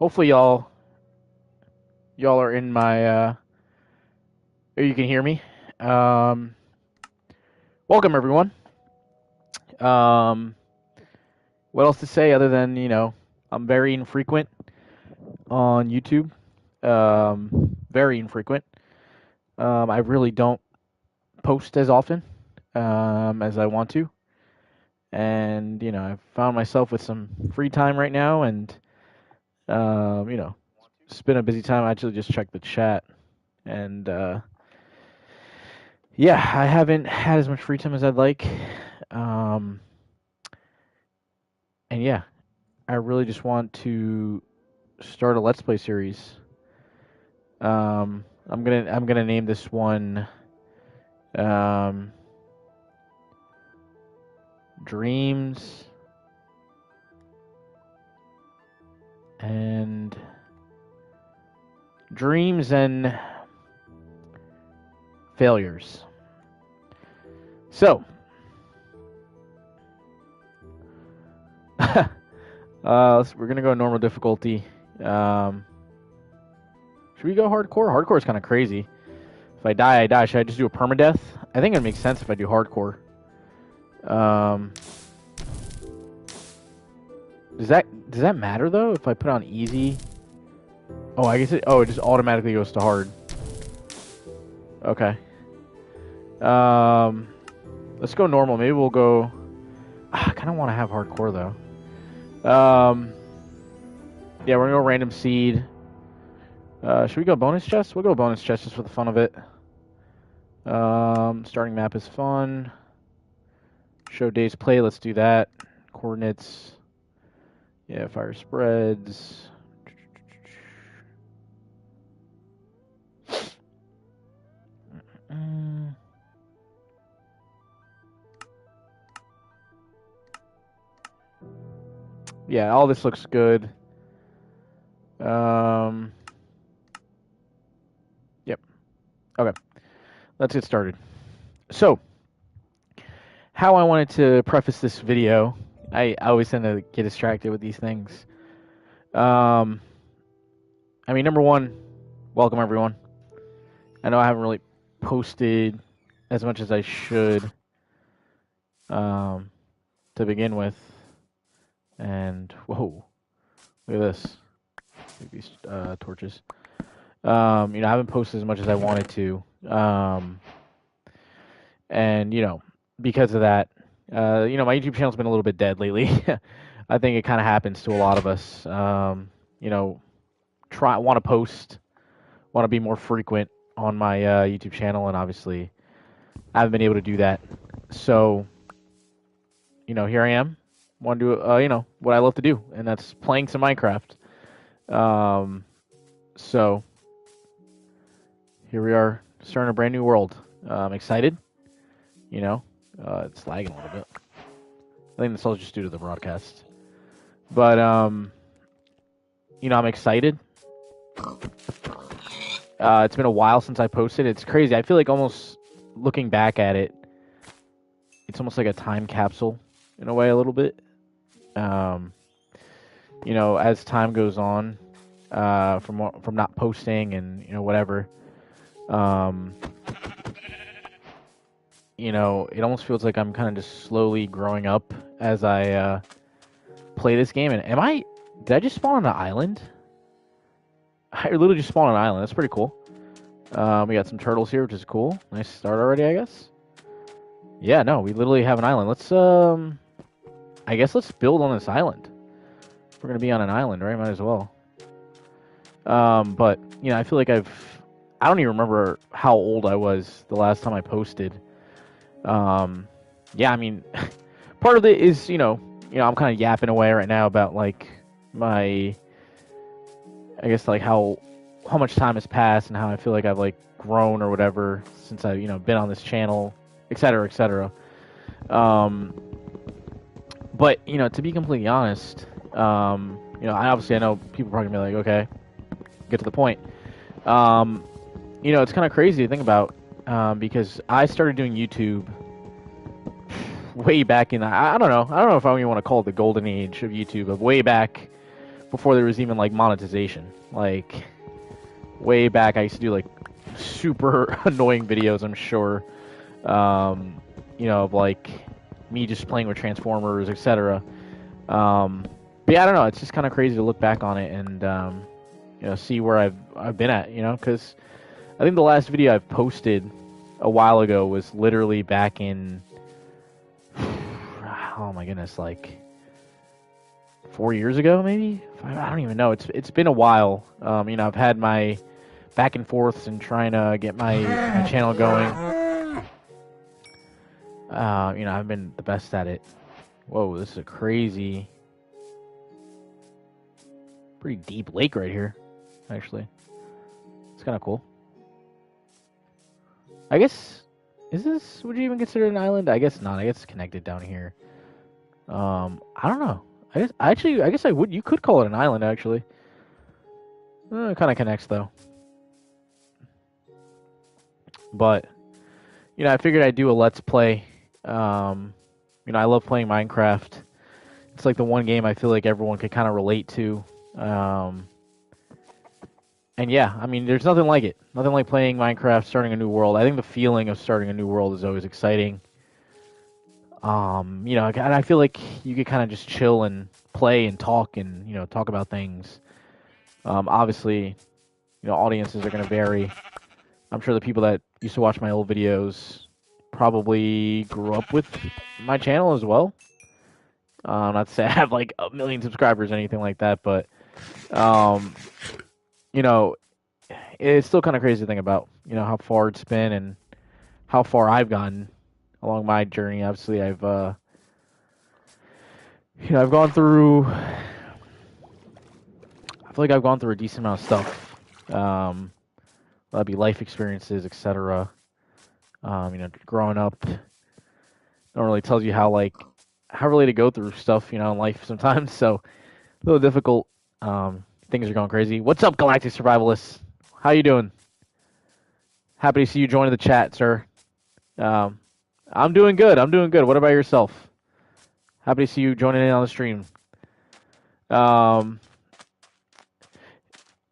Hopefully y'all are in my or you can hear me. Um, Welcome everyone. Um, what else to say other than I'm very infrequent on YouTube. Very infrequent. I really don't post as often as I want to, and I've found myself with some free time right now, and it's been a busy time. I actually just checked the chat, and yeah, I haven't had as much free time as I'd like. Um, and yeah, I really just want to start a Let's Play series. I'm gonna name this one um, Dreams and Dreams and Failures. So, we're gonna go normal difficulty. Should we go hardcore? Hardcore is kind of crazy. If I die, I die. Should I just do a permadeath? I think it makes sense if I do hardcore. Um, does that matter though? If I put on easy? Oh, I guess it just automatically goes to hard. Okay. Let's go normal. Maybe we'll go. I kind of want to have hardcore though. Yeah, we're gonna go random seed. Should we go bonus chest? We'll go bonus chest just for the fun of it. Starting map is fun. Show days play. Let's do that. Coordinates. Yeah, fire spreads. Yeah, all this looks good. Yep. Okay. Let's get started. So, how I wanted to preface this video, I always tend to get distracted with these things. I mean, number one, welcome everyone. I know I haven't really posted as much as I should to begin with. And, whoa, look at this. Look at these torches. I haven't posted as much as I wanted to. And, because of that, my YouTube channel's been a little bit dead lately. I think it kind of happens to a lot of us. Want to post, want to be more frequent on my YouTube channel, and obviously I haven't been able to do that. So, here I am. Want to do, what I love to do, and that's playing some Minecraft. So, here we are, starting a brand new world. I'm excited. It's lagging a little bit. I think that's all just due to the broadcast. But, I'm excited. It's been a while since I posted. It's crazy. I feel like almost looking back at it, it's almost like a time capsule in a way, a little bit. As time goes on, from not posting and whatever, it almost feels like I'm kind of just slowly growing up as I play this game. And did I just spawn on an island? I literally just spawned on an island. That's pretty cool. We got some turtles here, which is cool. Nice start already, I guess. Yeah, no, we literally have an island. Let's, I guess let's build on this island. If we're going to be on an island, right? Might as well. But, I feel like I don't even remember how old I was the last time I posted. Yeah, I mean, part of it is, I'm kind of yapping away right now about, like, I guess, like, how much time has passed and how I feel like I've, like, grown or whatever since I've, been on this channel, et cetera, et cetera. But, to be completely honest, I know people are probably going to be like, okay, get to the point. It's kind of crazy to think about, because I started doing YouTube way back in, I don't know if I even want to call it the golden age of YouTube, of way back before there was even like monetization. Like way back, I used to do like super annoying videos. I'm sure, of like me just playing with Transformers, etc. But yeah, I don't know. It's just kind of crazy to look back on it and see where I've been at. Because I think the last video I've posted a while ago was literally back in oh my goodness, like 4 years ago, maybe. I don't even know. It's been a while. I've had my back and forths and trying to get my channel going. I've been the best at it. Whoa, this is a pretty deep lake right here, actually. It's kind of cool. I guess, would you even consider it an island? I guess not. I guess it's connected down here. I don't know. I guess I would. You could call it an island, actually. It kind of connects, though. But, I figured I'd do a Let's Play. I love playing Minecraft. It's like the one game I feel like everyone could kind of relate to. And yeah, I mean, there's nothing like it. Nothing like playing Minecraft, starting a new world. I think the feeling of starting a new world is always exciting. And I feel like you could kind of just chill and play and talk and, talk about things. Obviously, audiences are going to vary. I'm sure the people that used to watch my old videos probably grew up with my channel as well. Not to say I have like 1 million subscribers or anything like that, but, it's still kind of crazy to think about, how far it's been and how far I've gotten along my journey. Obviously, I've gone through. I feel like I've gone through a decent amount of stuff. That'd be life experiences, etc. Growing up, don't really tells you how really to go through stuff, in life sometimes. So a little difficult. Things are going crazy. What's up, Galactic Survivalists? How you doing? Happy to see you joining the chat, sir. I'm doing good. What about yourself? Happy to see you joining in on the stream.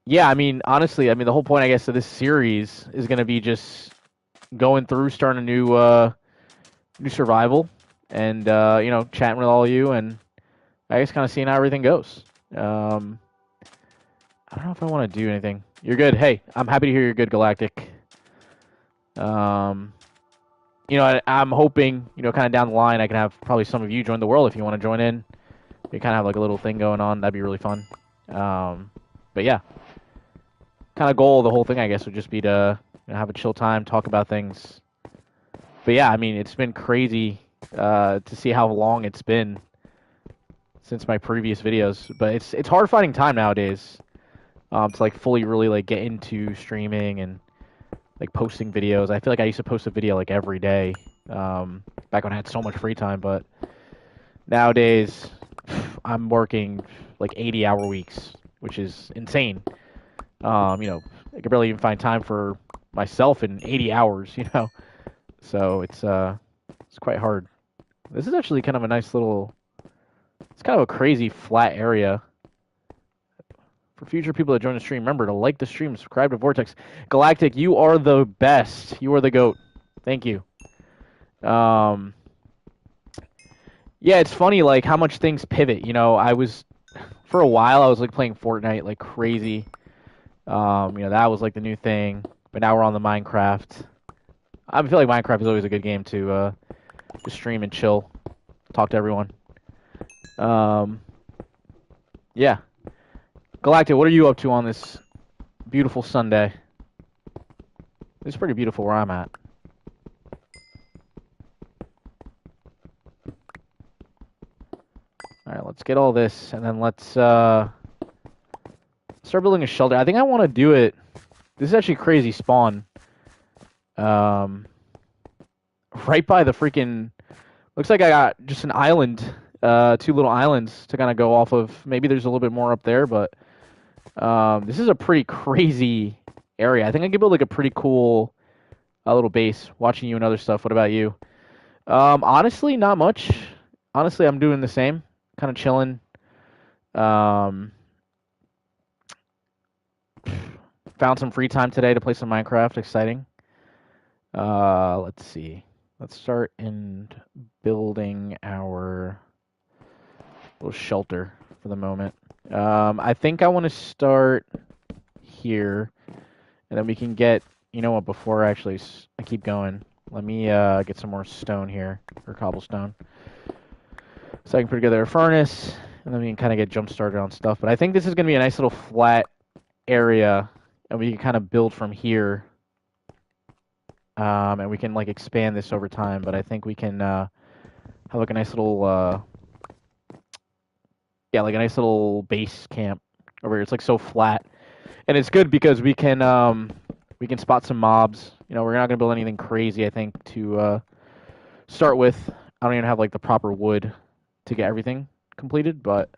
Yeah, I mean, honestly, the whole point, I guess, of this series is going to be just going through, starting a new survival, and chatting with all of you, and I guess kind of seeing how everything goes. I don't know if I want to do anything. You're good. Hey, I'm happy to hear you're good, Galactic. I'm hoping, kind of down the line, I can have probably some of you join the world if you want to join in. We kind of have like a little thing going on. That'd be really fun. But yeah, kind of goal of the whole thing, I guess, would just be to have a chill time, talk about things. But yeah, I mean, it's been crazy to see how long it's been since my previous videos. But it's hard finding time nowadays to like fully really like get into streaming and like posting videos. I feel like I used to post a video like every day back when I had so much free time. But nowadays, I'm working like 80-hour weeks, which is insane. I could barely even find time for myself in 80 hours, So it's quite hard. This is actually kind of a nice little. It's kind of a crazy flat area. For future people that join the stream, remember to like the stream, subscribe to Vortex. Galactic, you are the best. You are the GOAT. Thank you. Yeah, it's funny like how much things pivot. For a while I was like playing Fortnite like crazy. That was like the new thing. But now we're on the Minecraft. I feel like Minecraft is always a good game to stream and chill, talk to everyone. Yeah. Galactic, what are you up to on this beautiful Sunday? It's pretty beautiful where I'm at. All right, let's get all this, and then let's start building a shelter. I think I want to do it. This is actually crazy spawn. Right by the freaking. Looks like I got just an island, 2 little islands to kind of go off of. Maybe there's a little bit more up there, but this is a pretty crazy area. I think I could build like a pretty cool little base. Watching you and other stuff. What about you? Honestly, not much. Honestly, I'm doing the same. Kind of chilling. found some free time today to play some Minecraft. Exciting. Let's see. Let's start in building our little shelter for the moment. I think I want to start here, and then we can get, you know what, before I keep going, let me get some more stone here, or cobblestone, so I can put together a furnace, and then we can kind of get jump started on stuff. But I think this is going to be a nice little flat area, and we can kind of build from here, and we can like expand this over time. But I think we can have like a nice little yeah, like a nice little base camp over here. It's like so flat, and it's good because we can spot some mobs. You know, we're not gonna build anything crazy, I think, to start with. I don't even have like the proper wood to get everything completed, but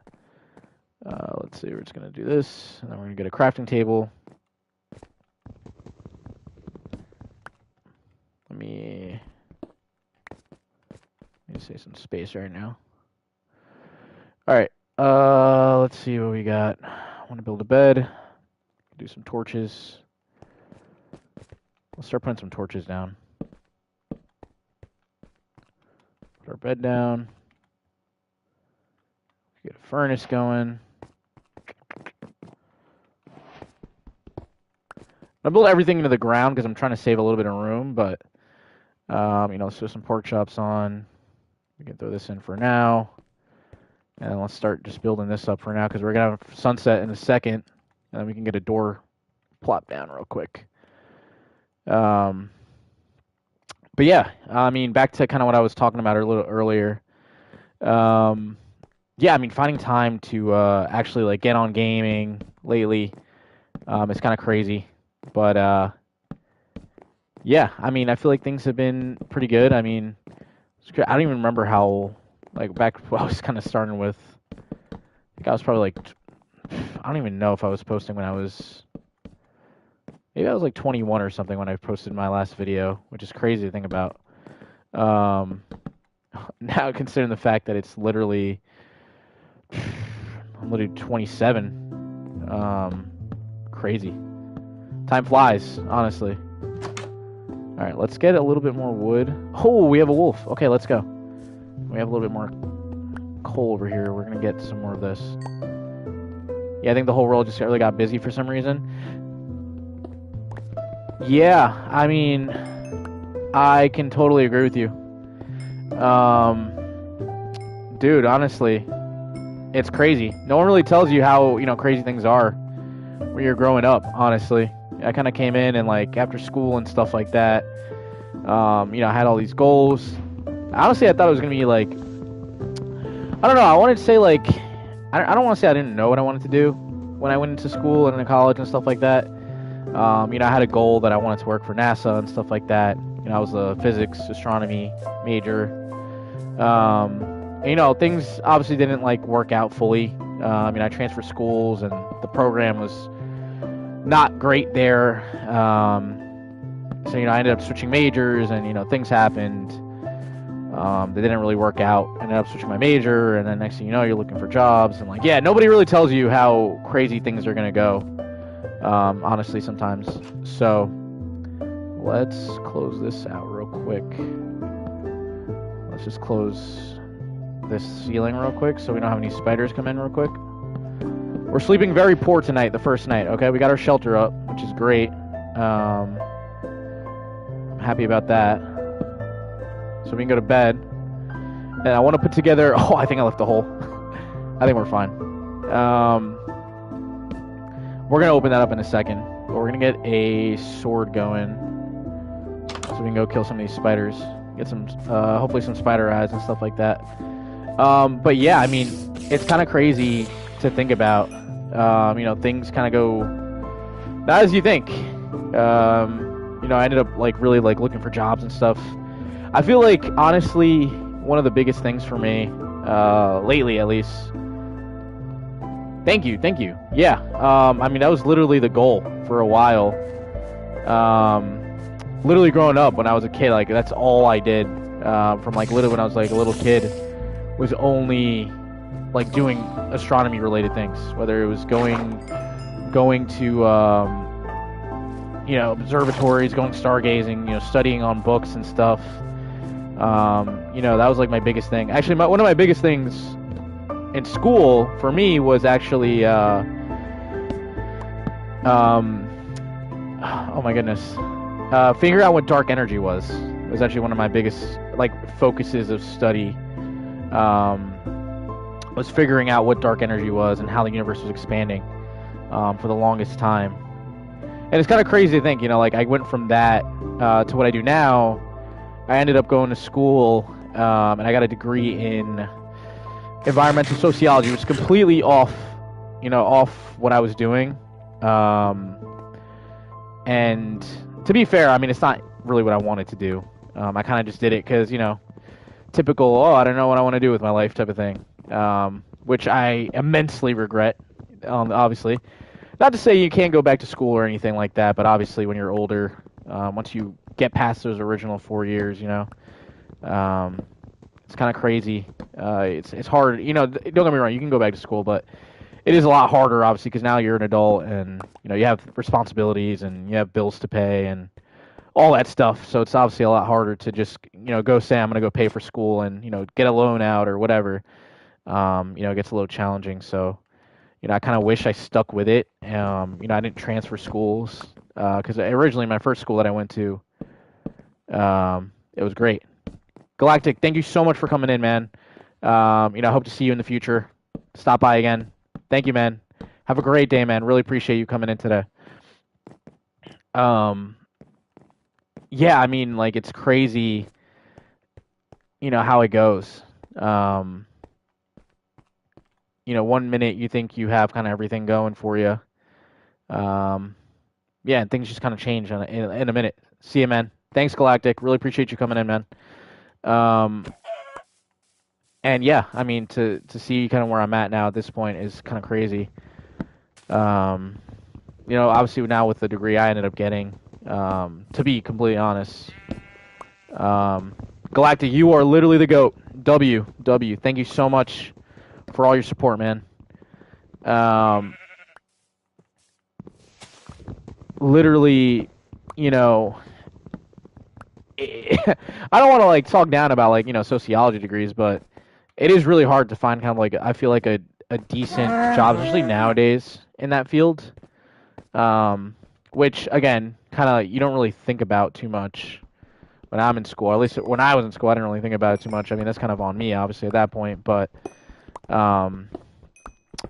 let's see. We're just gonna do this, and then we're gonna get a crafting table. Let me save some space right now. All right. Let's see what we got. I want to build a bed. Do some torches. Let's start putting some torches down. Put our bed down. Get a furnace going. I build everything into the ground because I'm trying to save a little bit of room, but you know, let's throw some pork chops on. We can throw this in for now. And let's start just building this up for now because we're going to have sunset in a second. And then we can get a door plop down real quick. But yeah, I mean, back to kind of what I was talking about a little earlier. Yeah, I mean, finding time to actually like get on gaming lately is kind of crazy. But yeah, I mean, I feel like things have been pretty good. I mean, I don't even remember how, like, back when I was kind of starting with, I think I was probably like, I don't even know if I was posting when I was, maybe I was like 21 or something when I posted my last video, which is crazy to think about. Now considering the fact that it's literally, I'm literally 27. Crazy. Time flies, honestly. All right, let's get a little bit more wood. Oh, we have a wolf. Okay, let's go. We have a little bit more coal over here. We're going to get some more of this. Yeah, I think the whole world just really got busy for some reason. Yeah, I mean, I can totally agree with you. Dude, honestly, it's crazy. No one really tells you how, you know, crazy things are when you're growing up, honestly. I kind of came in and, like, after school and stuff like that, you know, I had all these goals. Honestly, I thought it was going to be, like, I don't know, I wanted to say, like, I don't want to say I didn't know what I wanted to do when I went into school and into college and stuff like that. You know, I had a goal that I wanted to work for NASA and stuff like that. You know, I was a physics, astronomy major. And, you know, things obviously didn't, like, work out fully. I mean, I transferred schools and the program was not great there. So, you know, I ended up switching majors and, you know, things happened. They didn't really work out. I ended up switching my major, and then next thing you know, you're looking for jobs. And, like, yeah, nobody really tells you how crazy things are going to go, honestly, sometimes. So, let's close this out real quick. Let's just close this ceiling real quick so we don't have any spiders come in real quick. We're sleeping very poor tonight, the first night, okay? We got our shelter up, which is great. I'm happy about that. So we can go to bed. And I want to put together... Oh, I think I left the hole. I think we're fine. We're going to open that up in a second. But we're going to get a sword going. So we can go kill some of these spiders. Get some, hopefully some spider eyes and stuff like that. But yeah, I mean, it's kind of crazy to think about. You know, things kind of go not as you think. You know, I ended up like really like looking for jobs and stuff. I feel like honestly one of the biggest things for me lately, at least. Thank you. Yeah. I mean, that was literally the goal for a while. Literally growing up when I was a kid, like that's all I did from like literally when I was like a little kid was only like doing astronomy related things, whether it was going to observatories, going stargazing, studying on books and stuff. That was like my biggest thing. Actually, one of my biggest things in school for me was actually, oh my goodness, figuring out what dark energy was. It was actually one of my biggest like focuses of study. Was figuring out what dark energy was and how the universe was expanding for the longest time. And it's kind of crazy to think, like I went from that to what I do now. I ended up going to school and I got a degree in environmental sociology, which is completely off what I was doing. And to be fair, I mean, it's not really what I wanted to do. I kind of just did it because, typical, I don't know what I want to do with my life type of thing, which I immensely regret, obviously. Not to say you can't go back to school or anything like that, but obviously when you're older, once you get past those original 4 years, it's kind of crazy. It's hard. Don't get me wrong, you can go back to school, but it is a lot harder, obviously, because now you're an adult and, you have responsibilities and you have bills to pay and all that stuff. So it's obviously a lot harder to just, go say I'm going to go pay for school and, get a loan out or whatever. It gets a little challenging. So, I kind of wish I stuck with it. I didn't transfer schools because originally my first school that I went to, it was great. Galactic, thank you so much for coming in, man. I hope to see you in the future. Stop by again. Thank you, man. Have a great day, man. Really appreciate you coming in today. Yeah, I mean, like it's crazy, how it goes. 1 minute you think you have kind of everything going for you. Yeah, and things just kind of change in a minute. See you, man. Thanks, Galactic. Really appreciate you coming in, man. And yeah, I mean, to see kind of where I'm at now at this point is kind of crazy. Obviously now with the degree I ended up getting, to be completely honest, Galactic, you are literally the GOAT. W. Thank you so much for all your support, man. Literally, I don't want to like talk down about like sociology degrees, but it is really hard to find kind of like I feel like a decent job, especially nowadays in that field. Which again, kind of you don't really think about too much when I'm in school. At least when I was in school, I didn't really think about it too much. I mean, that's kind of on me, obviously, at that point. But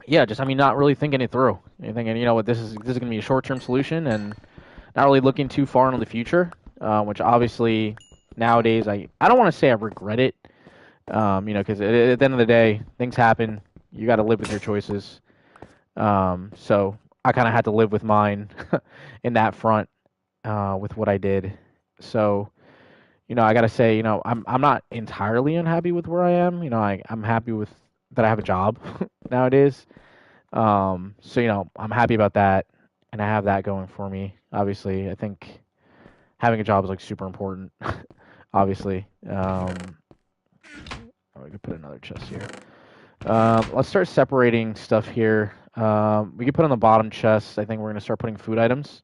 yeah, just I mean, not really thinking it through. You're thinking, what this is going to be a short-term solution, and not really looking too far into the future. Which obviously nowadays I don't want to say I regret it. Because at the end of the day, things happen. You got to live with your choices. So I kind of had to live with mine in that front with what I did. So, I gotta say, I'm not entirely unhappy with where I am. I'm happy with that I have a job nowadays. So, I'm happy about that, and I have that going for me. Obviously, I think having a job is like super important. Obviously, we could put another chest here. Let's start separating stuff here. We could put on the bottom chest. I think we're gonna start putting food items.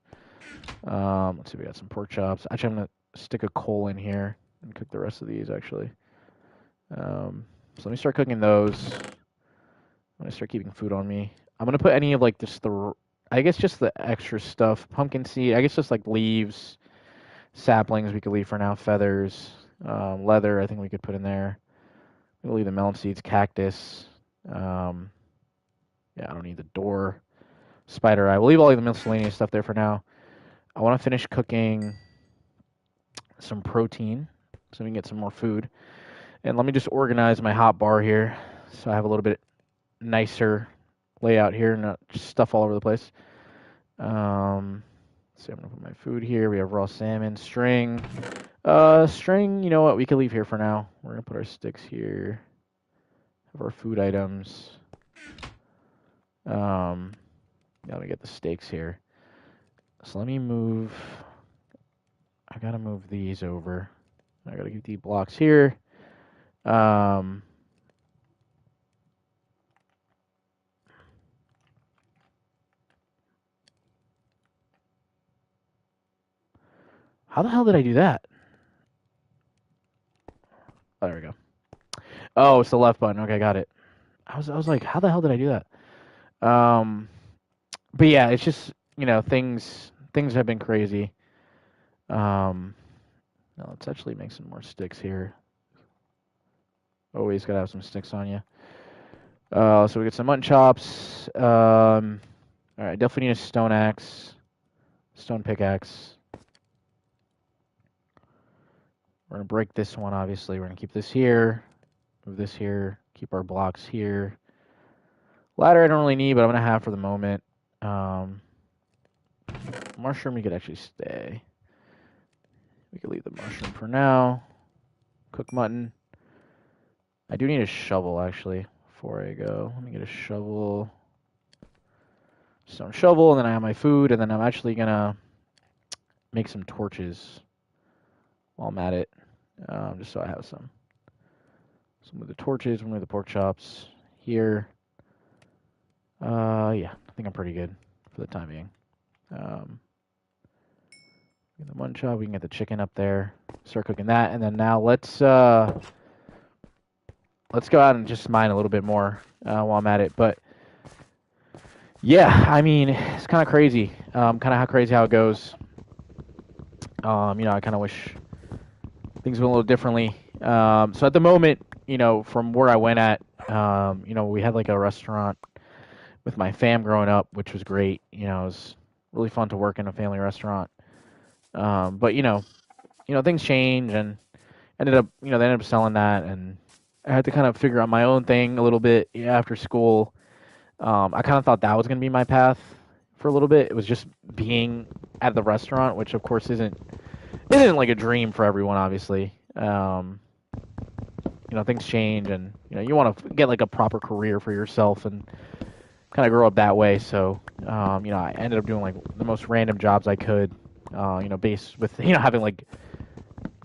Let's see, we got some pork chops. Actually, I'm gonna stick a coal in here and cook the rest of these. Actually, so let me start cooking those. I'm gonna start keeping food on me. I'm gonna put any of like just I guess just the extra stuff. Pumpkin seed. I guess just like leaves, saplings. We could leave for now. Feathers, leather. I think we could put in there. We'll leave the melon seeds, cactus. Yeah, I don't need the door. Spider eye. We'll leave all of the miscellaneous stuff there for now. I want to finish cooking some protein so we can get some more food. And let me just organize my hot bar here so I have a little bit nicer layout here, not just stuff all over the place. So I'm going to put my food here. We have raw salmon, string. String, you know what? We can leave here for now. We're going to put our sticks here. Have our food items. Now we get the steaks here. So let me move. I gotta move these over. I gotta keep these blocks here. How the hell did I do that? Oh, there we go. Oh, it's the left button. Okay, got it. I was like, how the hell did I do that? But yeah, it's just things have been crazy. Um, Now let's actually make some more sticks here. Always gotta have some sticks on you. So we get some mutton chops. All right, definitely need a stone axe, stone pickaxe. We're gonna break this one. Obviously, we're gonna keep this here, move this here, keep our blocks here. Ladder I don't really need, but I'm gonna have for the moment. Um, Mushroom we could actually stay. We could leave the mushroom for now. Cook mutton. I do need a shovel actually before I go. Let me get a shovel. Stone shovel, and then I have my food, and then I'm actually gonna make some torches while I'm at it, just so I have some. So move the torches, move the pork chops here. Yeah, I think I'm pretty good for the time being. The mutton chop, we can get the chicken up there, start cooking that, and then now let's go out and just mine a little bit more while I'm at it. But yeah, I mean, it's kind of crazy, kind of how it goes. I kind of wish things went a little differently. So at the moment, from where I went at, we had like a restaurant with my fam growing up, which was great. It was really fun to work in a family restaurant. But things change, and they ended up selling that, and I had to kind of figure out my own thing a little bit after school. I kind of thought that was going to be my path for a little bit. It was just being at the restaurant, which of course isn't like a dream for everyone, obviously. Things change, and you want to get like a proper career for yourself and kind of grow up that way. So, I ended up doing like the most random jobs I could, based with having like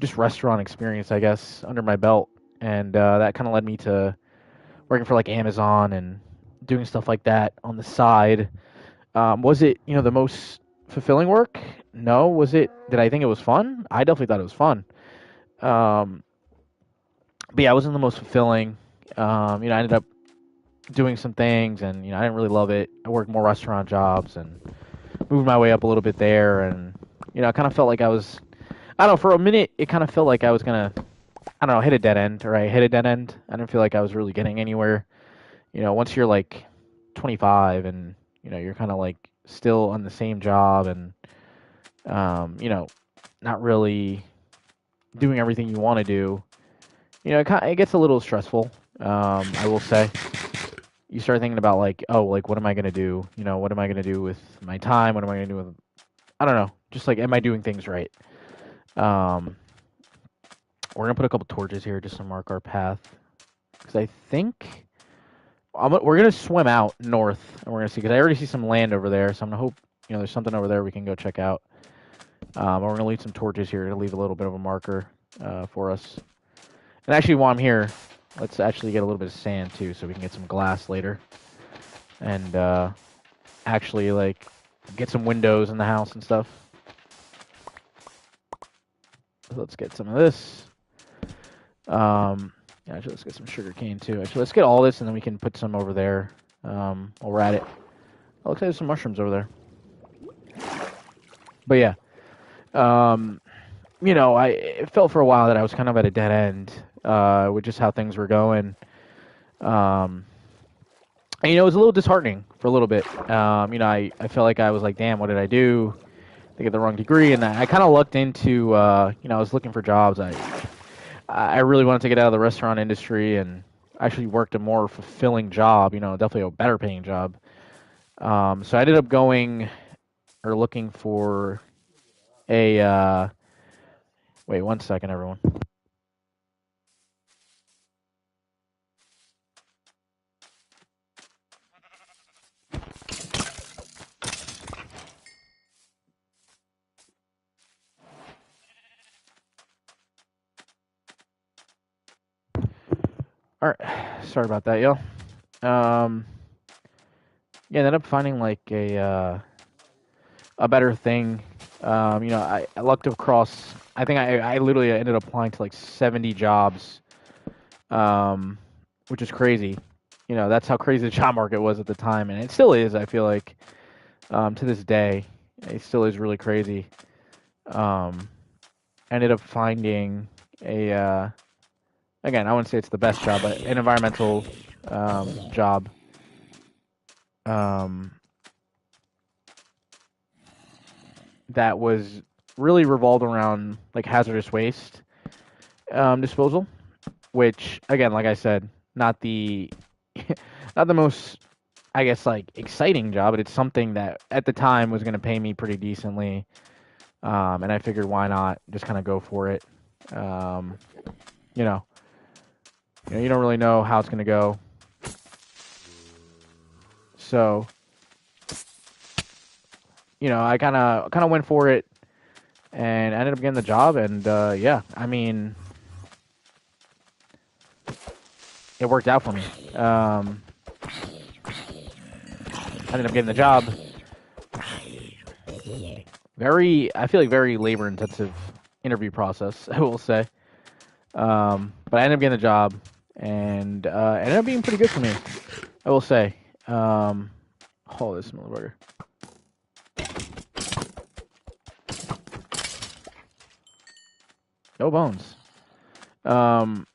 just restaurant experience, I guess, under my belt, and that kind of led me to working for like Amazon and doing stuff like that on the side. Was it the most fulfilling work? No. Was it? Did I think it was fun? I definitely thought it was fun. Um, but yeah, it wasn't the most fulfilling. I ended up doing some things, and I didn't really love it. I worked more restaurant jobs and moved my way up a little bit there, and I kind of felt like I was. I don't know. For a minute, it kind of felt like I was gonna. I don't know, hit a dead end, or I hit a dead end. I didn't feel like I was really getting anywhere. Once you're like 25 and you're kind of like still on the same job and not really doing everything you want to do. It gets a little stressful. I will say. You start thinking about like, oh, like what am I gonna do? What am I gonna do with my time? What am I gonna do with? I don't know. Just like, am I doing things right? Um, we're gonna put a couple torches here just to mark our path, because I think we're gonna swim out north, and we're gonna see, because I already see some land over there, so I'm gonna hope there's something over there we can go check out. We're gonna leave some torches here to leave a little bit of a marker for us. And actually, while I'm here, let's actually get a little bit of sand too, so we can get some glass later, and actually like get some windows in the house and stuff. So let's get some of this. Yeah, actually, let's get some sugar cane too. Actually, let's get all this, and then we can put some over there while we're at it. Oh, looks like there's some mushrooms over there. But yeah, it felt for a while that I was kind of at a dead end with just how things were going. And, it was a little disheartening for a little bit. I felt like I was like, damn, what did I do? I get the wrong degree, and I kind of looked into, I was looking for jobs. I really wanted to get out of the restaurant industry and actually worked a more fulfilling job. Definitely a better paying job. So I ended up looking for a. Wait 1 second, everyone. All right, sorry about that, y'all. Yeah, I ended up finding like a better thing I looked across. I think I literally ended up applying to like 70 jobs, um, which is crazy. That's how crazy the job market was at the time, and it still is. I feel like to this day, it still is really crazy. Um, Ended up finding a again, I wouldn't say it's the best job, but an environmental job. Um, that was really revolved around like hazardous waste disposal, which again, like I said, not the not the most, I guess, like exciting job, but it's something that at the time was going to pay me pretty decently, and I figured why not just kind of go for it. Um, you know, you don't really know how it's going to go, so I kind of went for it and ended up getting the job, and yeah, I mean, it worked out for me. I ended up getting the job. I feel like very labor intensive interview process, I will say. But I ended up getting the job, and it ended up being pretty good for me, I will say. Oh, this motherfucker. No bones. Um,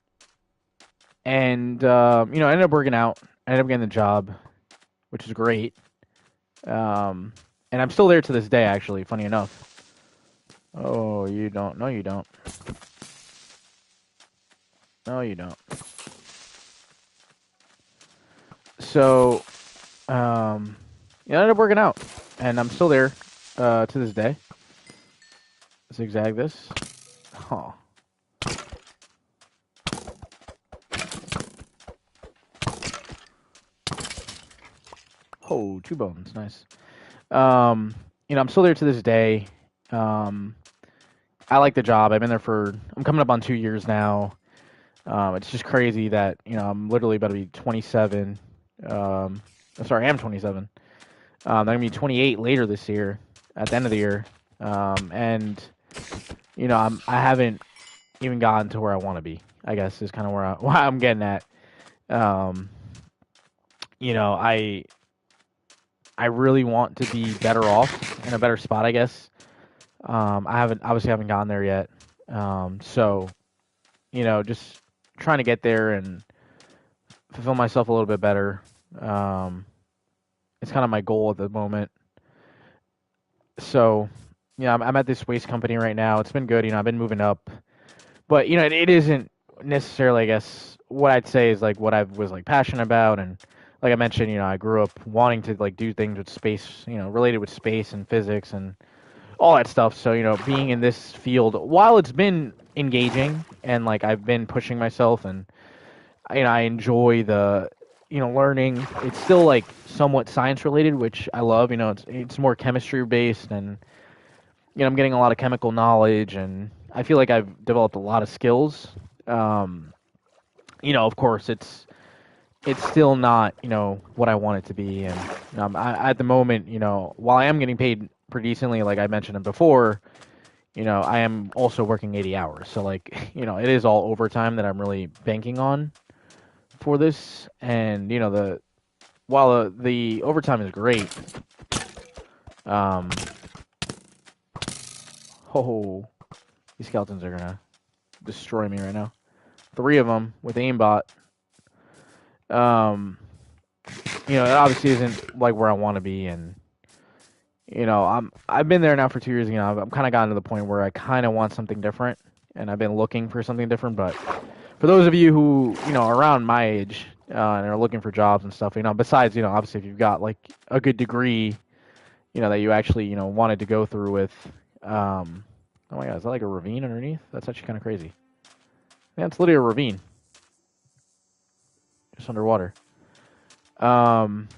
and I ended up working out. I ended up getting the job, which is great. And I'm still there to this day, actually. Funny enough. Oh, you don't? No, you don't. No, you don't. So, I ended up working out, and I'm still there to this day. Zigzag this. Oh. Oh, 2 bones. Nice. I'm still there to this day. Um, I like the job. I'm coming up on 2 years now. It's just crazy that, I'm literally about to be 27. Sorry, I am 27. I'm going to be 28 later this year, at the end of the year. And, I haven't even gotten to where I want to be, I guess, is kind of where I'm getting at. Um, you know, I I really want to be better off in a better spot, I guess. I haven't gotten there yet. So just trying to get there and fulfill myself a little bit better. Um, it's kind of my goal at the moment. So yeah, I'm at this waste company right now. It's been good. I've been moving up, but it isn't necessarily, I guess, what I'd say is like what I was like passionate about. And like I mentioned, I grew up wanting to like do things with space, related with space and physics and all that stuff. So, being in this field, while it's been engaging and like I've been pushing myself and I enjoy the learning, it's still like somewhat science related, which I love. It's more chemistry based, and I'm getting a lot of chemical knowledge, and I feel like I've developed a lot of skills. Um, of course, it's still not what I want it to be, and at the moment, while I am getting paid pretty decently, like I mentioned before, I am also working 80 hours, so like it is all overtime that I'm really banking on for this, and while the overtime is great, um, oh, these skeletons are gonna destroy me right now. 3 of them with aimbot. Um, it obviously isn't like where I want to be, and I've been there now for 2 years. I'm kind of gotten to the point where I kind of want something different, and I've been looking for something different. But for those of you who are around my age and are looking for jobs and stuff, besides obviously if you've got like a good degree, that you actually wanted to go through with. Oh my God, is that like a ravine underneath? That's actually kind of crazy. Yeah, it's literally a ravine, just underwater. Um,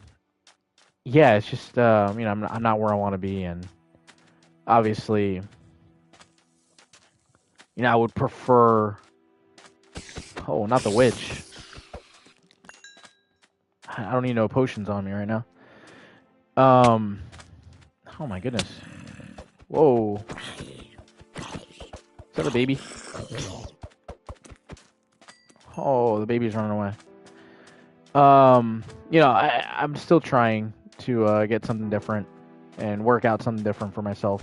yeah, it's just I'm not where I want to be, and obviously I would prefer. Oh, not the witch. I don't need no potions on me right now. Um, oh my goodness. Whoa. Is that a baby? Oh, the baby's running away. I'm still trying to get something different and work out something different for myself.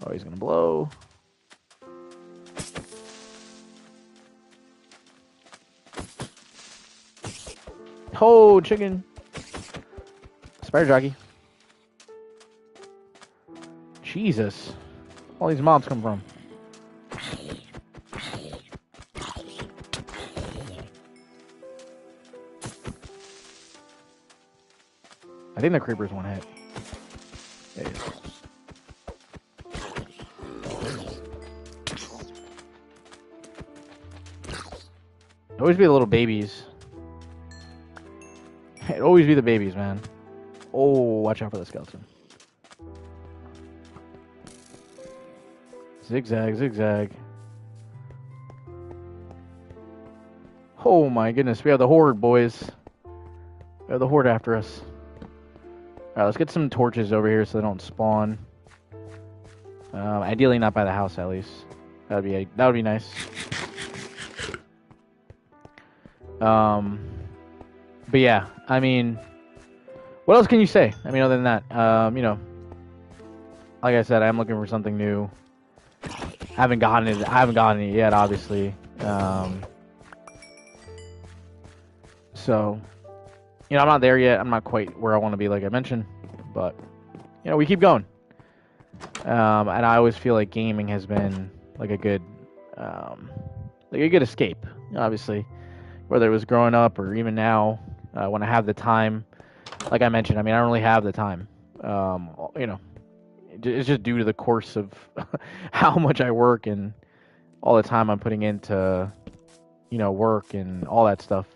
Oh, he's gonna blow. Oh, chicken. Spider jockey. Jesus. All these mobs come from. I think the creeper's one hit. There he is. Always be the little babies. It'd always be the babies, man. Oh, watch out for the skeleton. Zigzag, zigzag. Oh my goodness, we have the horde, boys. We have the horde after us. Alright, let's get some torches over here so they don't spawn. Ideally not by the house, at least. That would be nice. But yeah, I mean, what else can you say? I mean, other than that, like I said, I'm looking for something new. I haven't gotten it yet, obviously. So, I'm not there yet. I'm not quite where I want to be, like I mentioned. But, we keep going. And I always feel like gaming has been like a good escape. Obviously, whether it was growing up or even now, when I have the time. Like I mentioned, I mean, I don't really have the time. It's just due to the course of how much I work and all the time I'm putting into, work and all that stuff.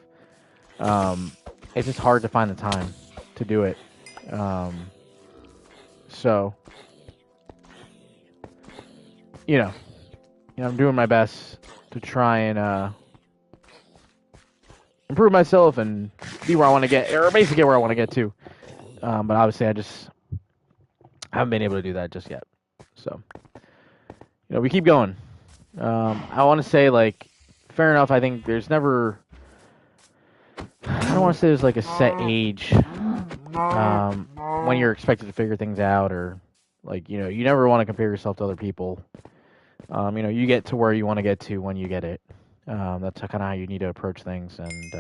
It's just hard to find the time to do it. So, I'm doing my best to try and improve myself and be where I want to get, or basically get where I want to get to. But obviously, I just haven't been able to do that just yet. So, we keep going. I want to say, like, fair enough. I think there's never. I don't want to say there's like a set age when you're expected to figure things out, or like you never want to compare yourself to other people. You get to where you want to get to when you get it. That's kind of how you need to approach things, and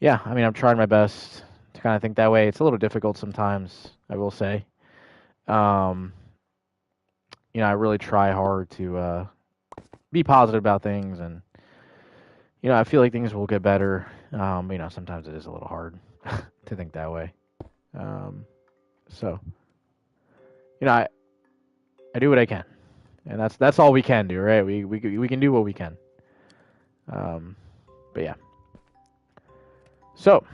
yeah, I mean, I'm trying my best to kind of think that way. It's a little difficult sometimes, I will say. I really try hard to be positive about things, and I feel like things will get better. Sometimes it is a little hard to think that way. So, I do what I can, and that's all we can do, right? We can do what we can. But yeah. So,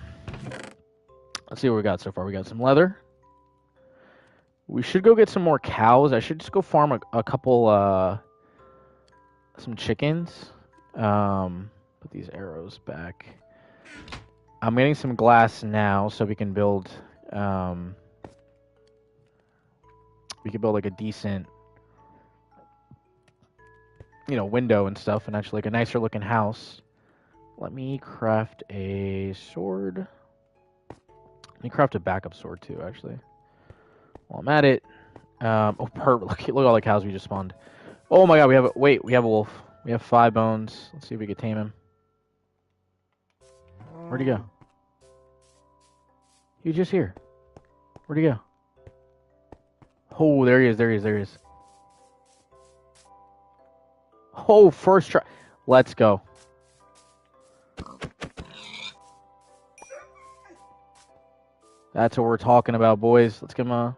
let's see what we got so far. We got some leather. We should go get some more cows. I should just go farm a couple, some chickens. Put these arrows back. I'm getting some glass now so we can build, like a decent, window and stuff, and actually like a nicer looking house. Let me craft a sword. Let me craft a backup sword too, actually. While I'm at it. Perfect. Look at all the cows we just spawned. Oh my god, we have a wolf. We have 5 bones. Let's see if we can tame him. Where'd he go? He was just here. Where'd he go? Oh, there he is. Oh, first try. Let's go. That's what we're talking about, boys. Let's give him a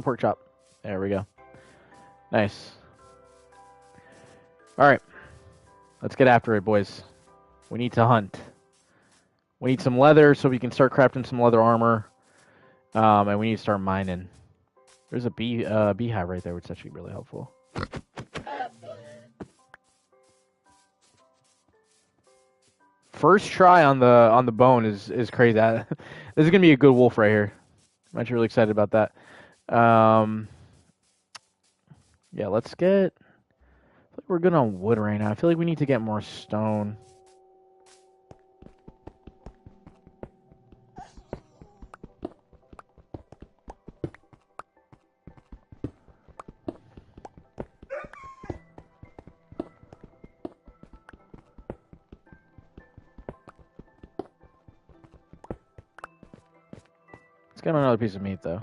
pork chop. There we go. Nice. All right. Let's get after it, boys. We need to hunt. We need some leather so we can start crafting some leather armor. And we need to start mining. There's a beehive right there, which is actually really helpful. First try on the bone is crazy. This is gonna be a good wolf right here. I'm actually really excited about that. Yeah, let's get. I feel like we're good on wood right now. I feel like we need to get more stone. Let's get another piece of meat though.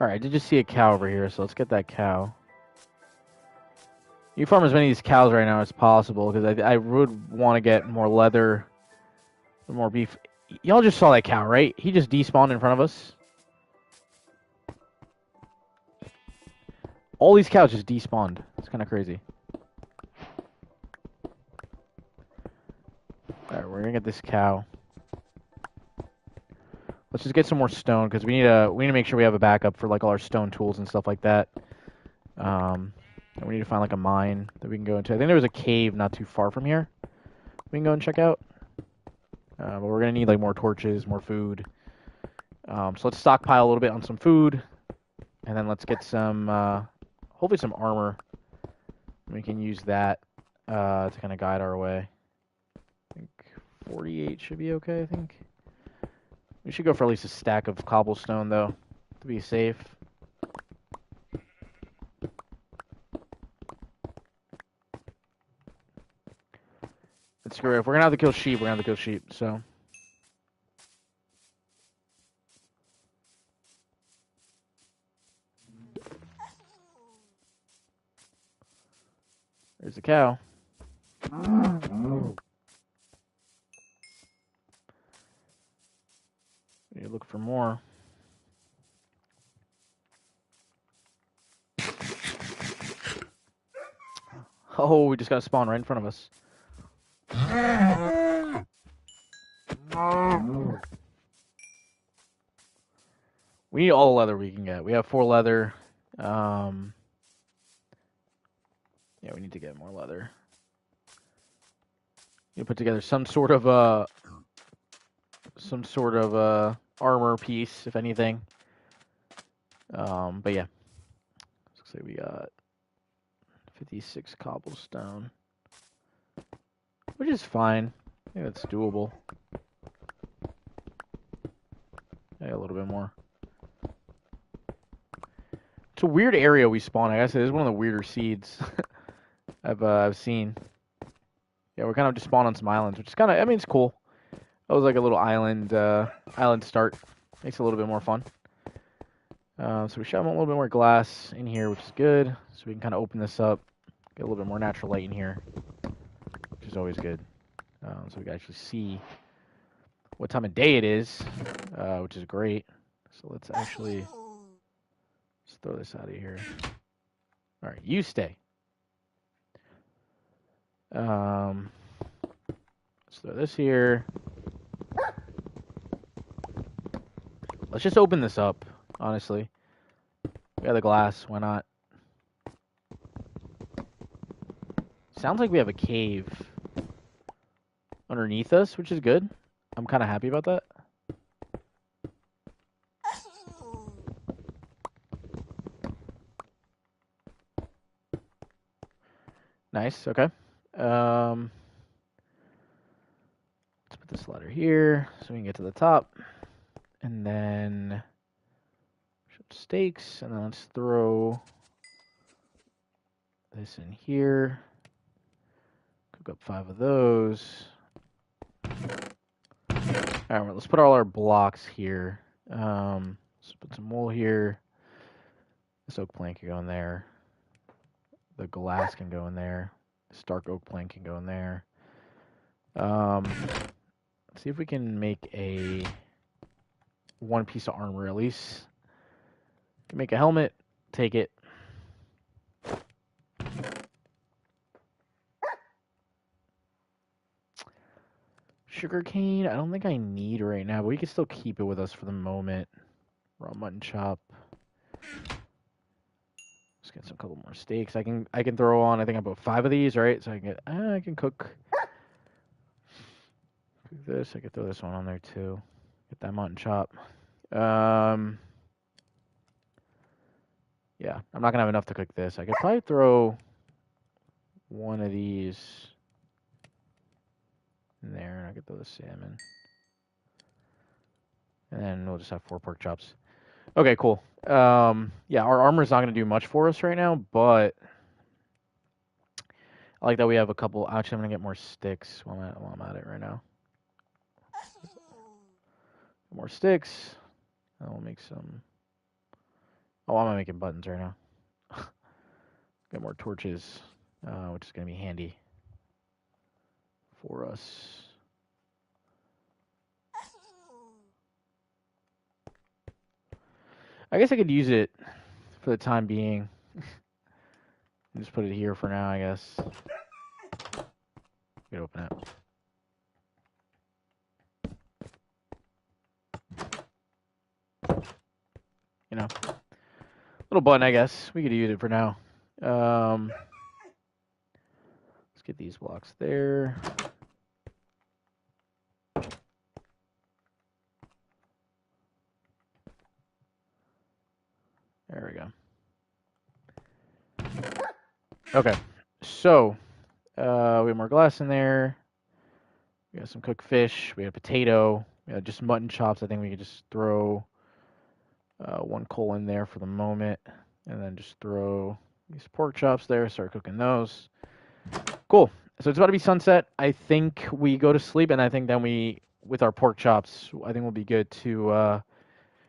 All right, I did just see a cow over here, so let's get that cow. You farm as many of these cows right now as possible because I would want to get more leather, more beef. Y'all just saw that cow, right? He just despawned in front of us. All these cows just despawned. It's kind of crazy. All right, we're gonna get this cow. Let's just get some more stone because we need to make sure we have a backup for like all our stone tools and stuff like that. And we need to find like a mine that we can go into. I think there was a cave not too far from here. We can go and check out. But we're gonna need like more torches, more food. So let's stockpile a little bit on some food, and then let's get some, hopefully some armor. We can use that to kind of guide our way. I think 48 should be okay. I think we should go for at least a stack of cobblestone though, to be safe. Let's screw it. If we're gonna have to kill sheep, we're gonna have to kill sheep. So. There's the cow. We need to look for more. Oh, we just got a spawn right in front of us. We need all the leather we can get. We have 4 leather. Yeah, we need to get more leather. You put together some sort of armor piece, if anything. But yeah, looks like we got 56 cobblestone, which is fine. I think that's doable. Yeah, a little bit more. It's a weird area we spawn. I guess it is one of the weirder seeds I've seen. Yeah, we're kind of just spawned on some islands, which is kind of, I mean, it's cool. That was like a little island start. Makes it a little bit more fun. So we should have a little bit more glass in here, which is good. So we can kind of open this up, get a little bit more natural light in here, which is always good. So we can actually see what time of day it is, which is great. So let's throw this out of here. All right, you stay. Let's throw this here. Let's just open this up, honestly. We got the glass, why not? Sounds like we have a cave underneath us, which is good. I'm kind of happy about that. Nice, okay. Let's put this ladder here so we can get to the top. And then stakes, and then let's throw this in here. Cook up 5 of those. All right, let's put all our blocks here. Let's put some wool here. This oak plank can go in there. The glass can go in there. This dark oak plank can go in there. Let's see if we can make a 1 piece of armor at least. Can make a helmet. Take it. Sugarcane, I don't think I need right now, but we can still keep it with us for the moment. Raw mutton chop. Let's get some couple more steaks. I can throw on. I think about 5 of these, right? So I can cook this. I can throw this one on there too. Get Get that mutton chop. Yeah, I'm not gonna have enough to cook this. I could probably throw one of these in there, and I could throw the salmon. And then we'll just have 4 pork chops. Okay, cool. Yeah, our armor's not gonna do much for us right now, but I like that we have a couple. Actually, I'm gonna get more sticks while I'm at it right now. More sticks. And we'll make some. Oh, I'm making buttons right now. Get more torches, which is gonna be handy for us. I guess I could use it for the time being. Just put it here for now, I guess. You can open it. You know, little button, I guess. We could use it for now. Let's get these blocks there. There we go. Okay, so we have more glass in there. We got some cooked fish. We got a potato. We got just mutton chops. I think we could just throw 1 coal in there for the moment, and then just throw these pork chops there. Start cooking those. Cool. So it's about to be sunset. I think we go to sleep, and I think then with our pork chops, I think we'll be good to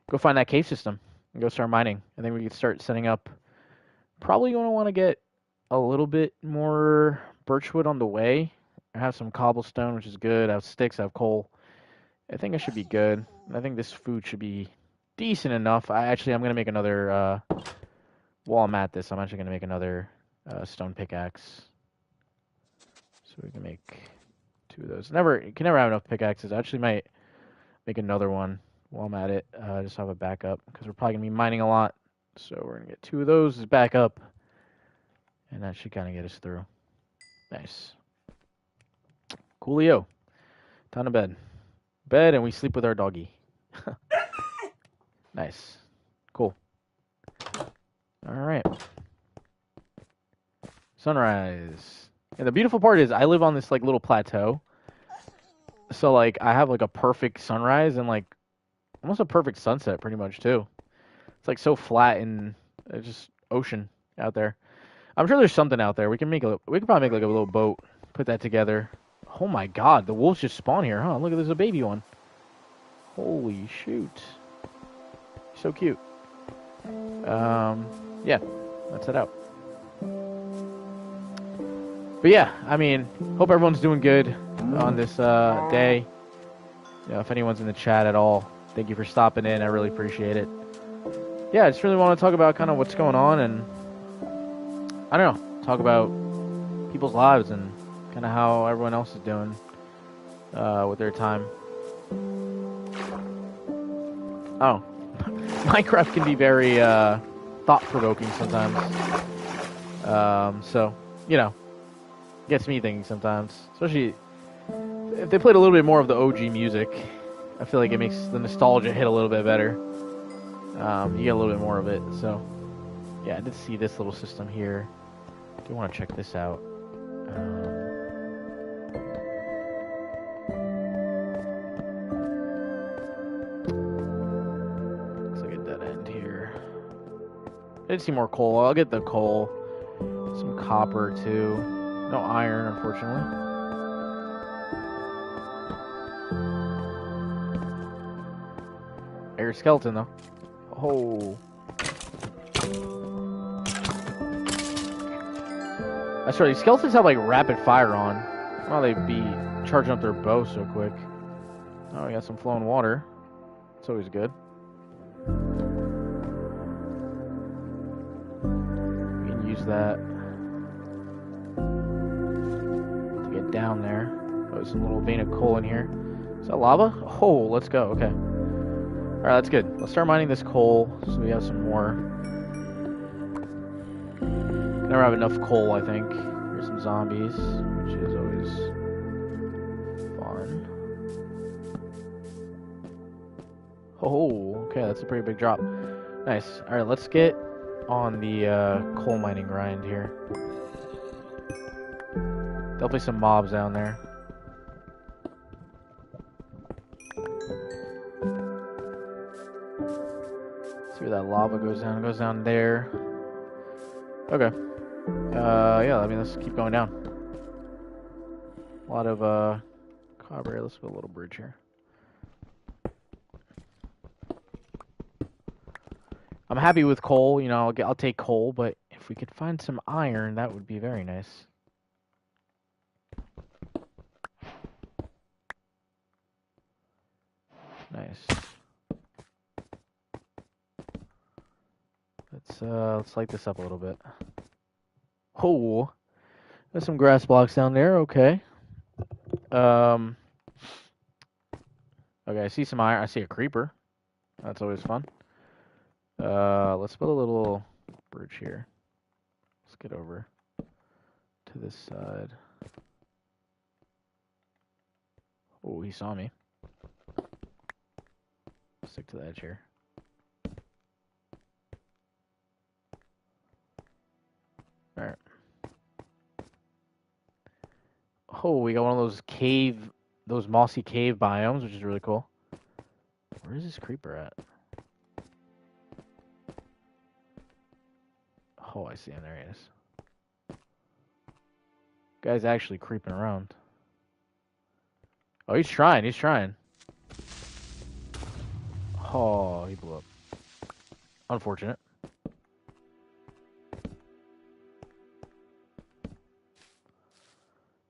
go find that cave system and go start mining. I think we could start setting up. Probably going to want to get a little bit more birchwood on the way. I have some cobblestone, which is good. I have sticks, I have coal. I think I should be good. I think this food should be decent enough. I'm going to make another, while I'm at this, I'm actually going to make another stone pickaxe. So we can make 2 of those. You can never have enough pickaxes. I actually might make another one while I'm at it. Just have a backup, because we're probably going to be mining a lot. So we're going to get 2 of those as backup. And that should kind of get us through. Nice. Coolio. Time to bed. Bed, and we sleep with our doggy. Nice. Cool. All right. Sunrise. And the beautiful part is I live on this like little plateau. So like I have like a perfect sunrise and like almost a perfect sunset pretty much too. It's like so flat and just ocean out there. I'm sure there's something out there. We could probably make like a little boat, put that together. Oh my god, the wolves just spawn here, huh? Look, there's a baby one. Holy shoot. So cute. Yeah, let's head out. But yeah, I mean, hope everyone's doing good on this day. You know, if anyone's in the chat at all, thank you for stopping in. I really appreciate it. Yeah, I just really want to talk about kind of what's going on and I don't know, talk about people's lives and kind of how everyone else is doing with their time. Oh, Minecraft can be very thought-provoking sometimes. So, you know, gets me thinking sometimes. Especially if they played a little bit more of the OG music. I feel like it makes the nostalgia hit a little bit better. You get a little bit more of it. So, yeah, I did see this little system here. I do want to check this out. Looks like a dead end here. I did see more coal. I'll get the coal. Some copper, too. No iron, unfortunately. Air skeleton, though. Oh. That's right, these skeletons have like rapid fire on. Why they be charging up their bow so quick? Oh, we got some flowing water. It's always good. We can use that to get down there. Oh, there's some little vein of coal in here. Is that lava? Oh, let's go. Okay. Alright, that's good. Let's start mining this coal so we have some more. Never have enough coal, I think. Here's some zombies, which is always fun. Oh, okay, that's a pretty big drop. Nice. All right, let's get on the coal mining grind here. Definitely some mobs down there. See where that lava goes down. It goes down there. Okay. Yeah, I mean, let's keep going down. A lot of copper. Let's put a little bridge here. I'm happy with coal. You know, I'll take coal, but if we could find some iron, that would be very nice. Nice. Let's light this up a little bit. Oh, there's some grass blocks down there. Okay. Okay, I see some iron. I see a creeper. That's always fun. Let's put a little bridge here. Let's get over to this side. Oh, he saw me. Stick to the edge here. Alright. Oh, we got one of those mossy cave biomes, which is really cool. Where is this creeper at? Oh, I see him. There he is. Guy's actually creeping around. Oh, he's trying. He's trying. Oh, he blew up. Unfortunate.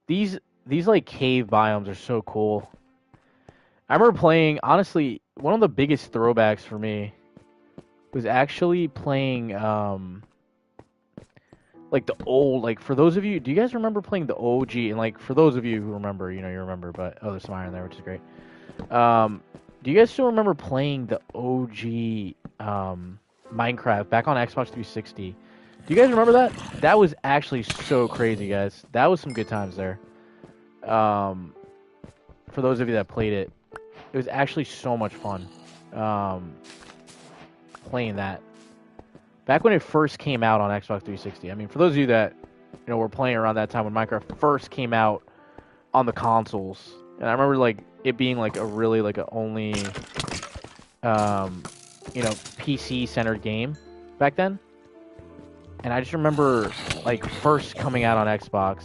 These like cave biomes are so cool. I remember playing, honestly, one of the biggest throwbacks for me was actually playing like the old, like for those of you, do you guys remember playing the OG? And like for those of you who remember, you know, you remember, but oh, there's some iron there, which is great. Do you guys still remember playing the OG Minecraft back on Xbox 360? Do you guys remember that? That was actually so crazy, guys. That was some good times there. For those of you that played it, it was actually so much fun playing that. Back when it first came out on Xbox 360. I mean, for those of you that were playing around that time when Minecraft first came out on the consoles, and I remember like it being like a really like a only PC centered game back then. And I just remember like first coming out on Xbox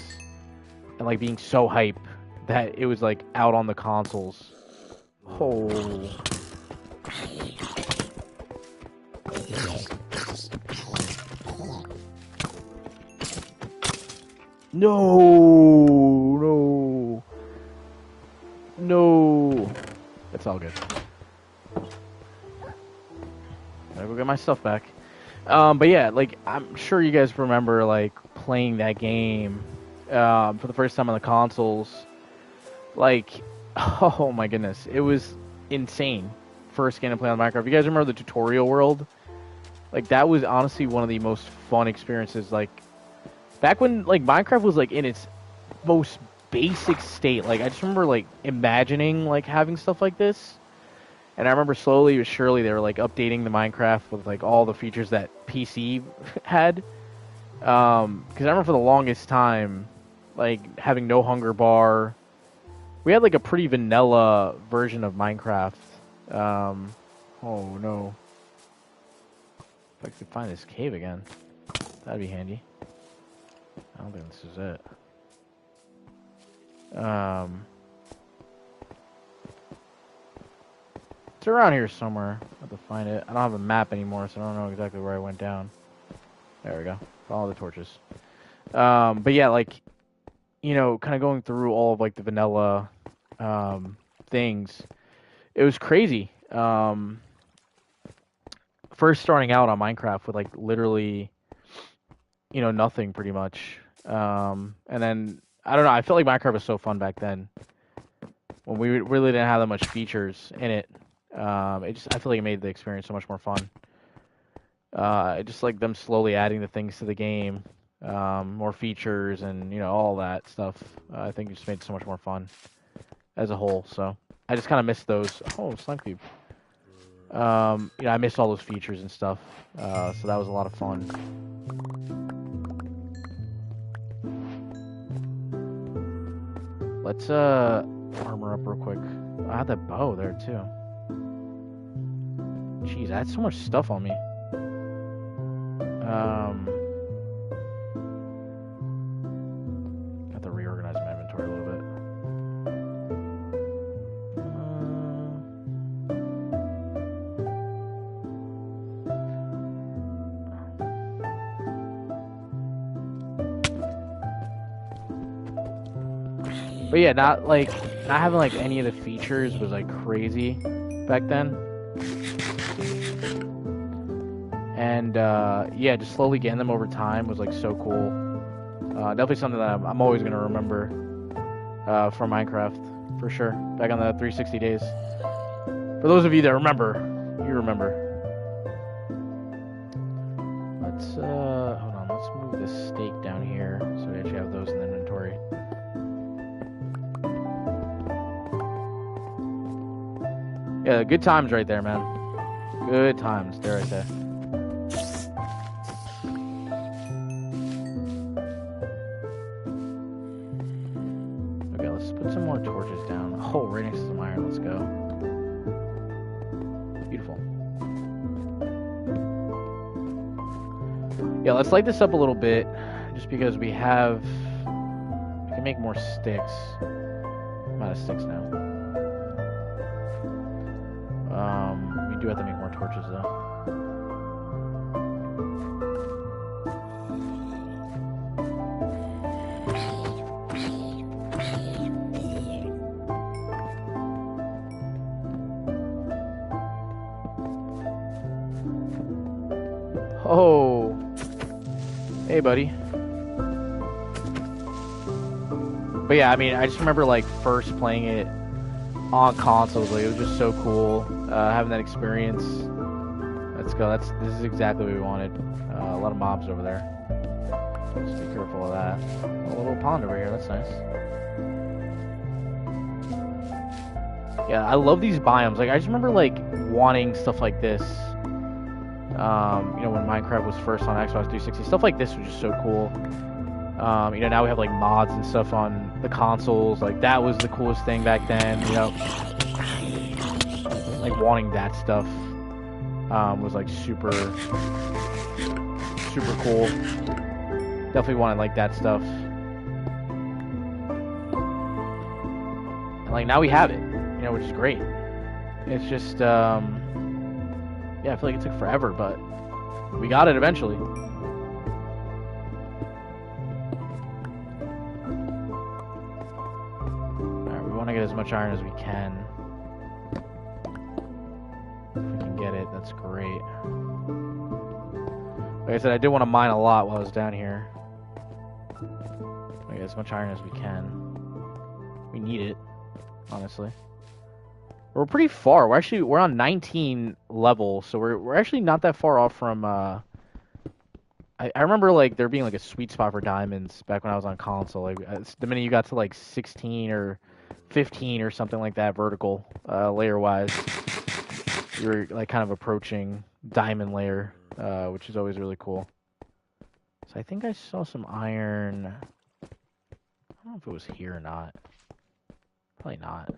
and like being so hype that it was like out on the consoles. Oh. No. It's all good. Gotta go get my stuff back. But yeah, like I'm sure you guys remember like playing that game for the first time on the consoles. Like, oh my goodness, it was insane. First game to play on Minecraft. You guys remember the tutorial world? Like that was honestly one of the most fun experiences. Like back when like Minecraft was like in its most basic state. Like I just remember like imagining like having stuff like this. And I remember slowly but surely they were like updating the Minecraft with like all the features that PC had. Because I remember for the longest time, like having no hunger bar. We had like a pretty vanilla version of Minecraft. Oh no. If I could find this cave again, that'd be handy. I don't think this is it. It's around here somewhere. I have to find it. I don't have a map anymore, so I don't know exactly where I went down. There we go. Follow the torches. But yeah, like, kind of going through all of like the vanilla things. It was crazy. First starting out on Minecraft with like literally, nothing pretty much. And then I don't know. I felt like Minecraft was so fun back then when we really didn't have that much features in it. I feel like it made the experience so much more fun. Just like them slowly adding the things to the game, more features and all that stuff. I think it just made it so much more fun as a whole. So I just kind of miss those. Oh, slime cube. I missed all those features and stuff, so that was a lot of fun. Let's armor up real quick. I had that bow there too. Jeez, I had so much stuff on me. Have to reorganize my inventory a little bit. But yeah, not having like any of the features was like crazy back then. And yeah, just slowly getting them over time was like so cool. Definitely something that I'm always gonna remember from Minecraft for sure. Back on the 360 days. For those of you that remember, you remember. Let's hold on. Let's move this steak down here so we actually have those in the inventory. Yeah, good times right there, man. Good times, dare I say. Okay, let's put some more torches down. Oh, right next to some iron. Let's go. Beautiful. Yeah, let's light this up a little bit, just because we can make more sticks. I'm out of sticks now. We do have to make more torches though. Oh, hey buddy. But yeah, I mean, I just remember like first playing it on consoles. Like, it was just so cool having that experience. Let's go. This is exactly what we wanted. A lot of mobs over there. Just be careful of that. A little pond over here. That's nice. Yeah, I love these biomes. Like, I just remember like wanting stuff like this. When Minecraft was first on Xbox 360, stuff like this was just so cool. Now we have like mods and stuff on the consoles. Like, that was the coolest thing back then. Like wanting that stuff was like super cool. Definitely wanted like that stuff. And like now we have it, which is great. It's just yeah, I feel like it took forever, but we got it eventually. Alright, we want to get as much iron as we can. If we can get it, that's great. Like I said, I did want to mine a lot while I was down here. Get as much iron as we can. We need it, honestly. We're pretty far. We're on 19 level, so we're actually not that far off from. I remember like there being like a sweet spot for diamonds back when I was on console. Like the minute you got to like 16 or 15 or something like that vertical layer wise, you were like kind of approaching diamond layer, which is always really cool. So I think I saw some iron. I don't know if it was here or not. Probably not.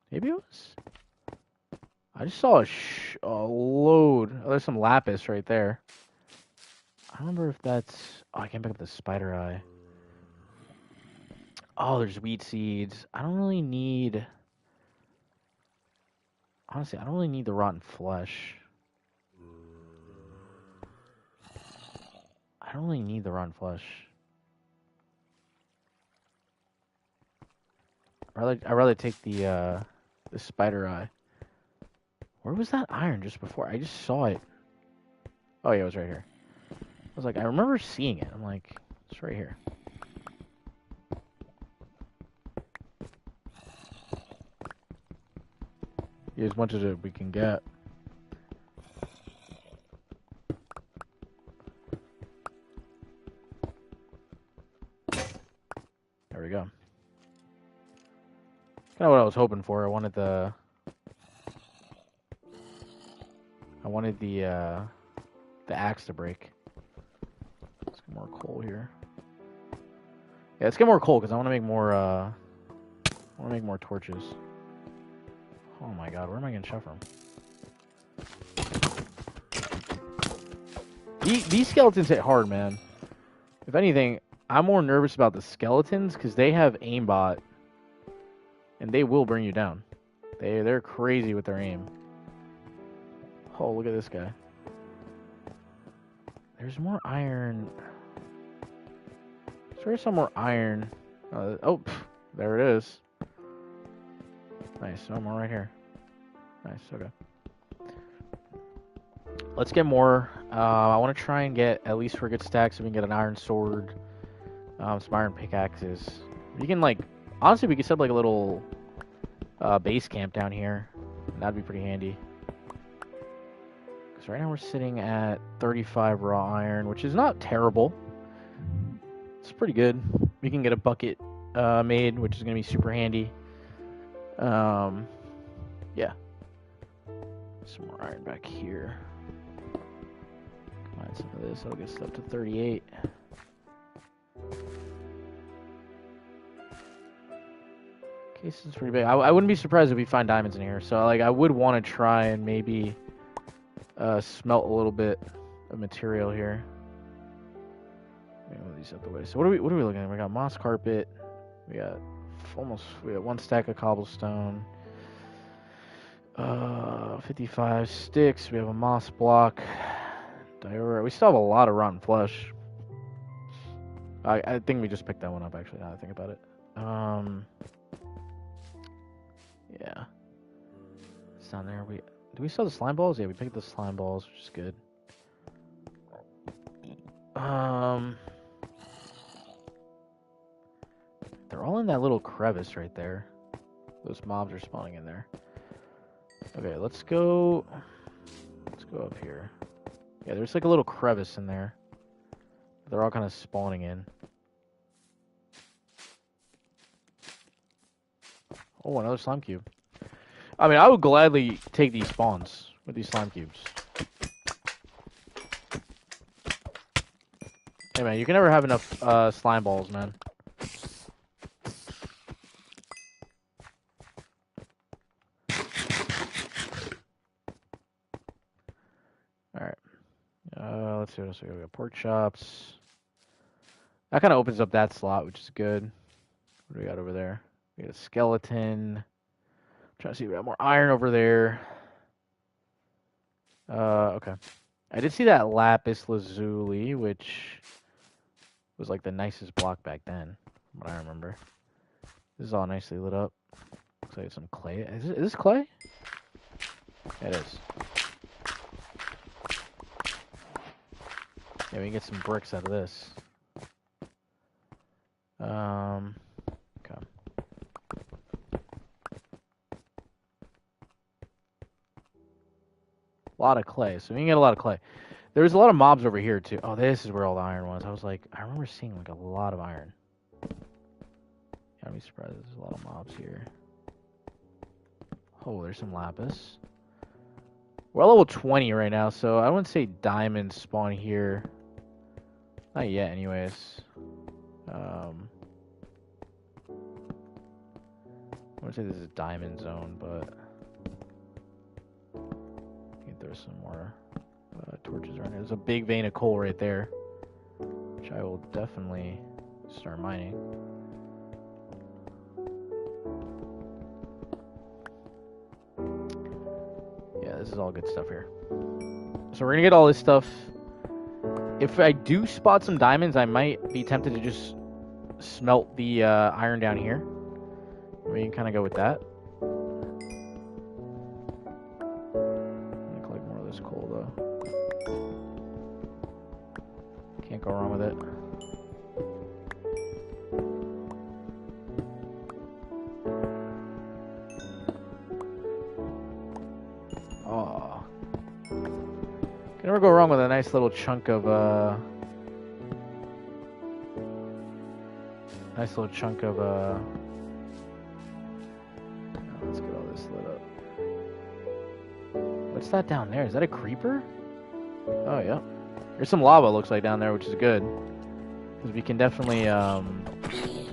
Maybe it was. I just saw a load. Oh, there's some lapis right there. I don't remember if that's. Oh, I can't pick up the spider eye. Oh, there's wheat seeds. I don't really need. Honestly, I don't really need the rotten flesh. I don't really need the rotten flesh. I'd rather take the spider eye. Where was that iron just before? I just saw it. Oh yeah, it was right here. I was like, I remember seeing it. I'm like, it's right here. Get as much as we can get. There we go. Kind of what I was hoping for. I wanted the I wanted the axe to break. Let's get more coal here. Yeah, let's get more coal because I want to make more. I want to make more torches. Oh my god, where am I getting shot from? These skeletons hit hard, man. If anything, I'm more nervous about the skeletons because they have aimbot, and they will bring you down. They're crazy with their aim. Oh, look at this guy. There's more iron. There's some more iron. Oh, there it is. Nice. No more right here. Nice. Okay. Let's get more. I want to try and get at least for good stacks so we can get an iron sword, some iron pickaxes. You can like, honestly, we could set up like a little base camp down here. That'd be pretty handy. Because right now we're sitting at 35 raw iron, which is not terrible. It's pretty good. We can get a bucket made, which is going to be super handy. Yeah. Some more iron back here. Combine some of this. I'll get stuff to 38. Okay, this is pretty big. I wouldn't be surprised if we find diamonds in here. So, like, I would want to try and maybe smelt a little bit of material here. Move these out the way. So, what are we looking at? We got moss carpet. We got one stack of cobblestone. 55 sticks. We have a moss block. Diorite. We still have a lot of rotten flesh. I think we just picked that one up, actually, now that I think about it. Yeah. It's down there. Do we still have the slime balls? Yeah, we picked the slime balls, which is good. They're all in that little crevice right there. Those mobs are spawning in there. Okay, let's go up here. Yeah, there's like a little crevice in there. They're all kind of spawning in. Oh, another slime cube. I mean, I would gladly take these spawns with these slime cubes. Hey, man, you can never have enough slime balls, man. Alright. Let's see what else we got. We got pork chops. That kind of opens up that slot, which is good. What do we got over there? We got a skeleton. Trying to see if we got more iron over there. Okay. I did see that lapis lazuli, which was like the nicest block back then, from what I remember. This is all nicely lit up. Looks like some clay. Is this clay? Yeah, it is. Yeah, we can get some bricks out of this. Okay. A lot of clay, so we can get a lot of clay. There's a lot of mobs over here too. Oh, this is where all the iron was. I was like, I remember seeing like a lot of iron. I'd be surprised. There's a lot of mobs here. Oh, there's some lapis. We're at level 20 right now, so I wouldn't say diamonds spawn here. Not yet, anyways. I wouldn't say this is a diamond zone, but I think there's some more torches around here. There's a big vein of coal right there, which I will definitely start mining. Yeah, this is all good stuff here. So we're gonna get all this stuff. If I do spot some diamonds, I might be tempted to just smelt the iron down here. We can kind of go with that. I'm gonna collect more of this coal though. Can't go wrong with it. Oh, can never go wrong with a nice little chunk of Let's get all this lit up. What's that down there? Is that a creeper? Oh, yeah. There's some lava, looks like, down there, which is good. Because we can definitely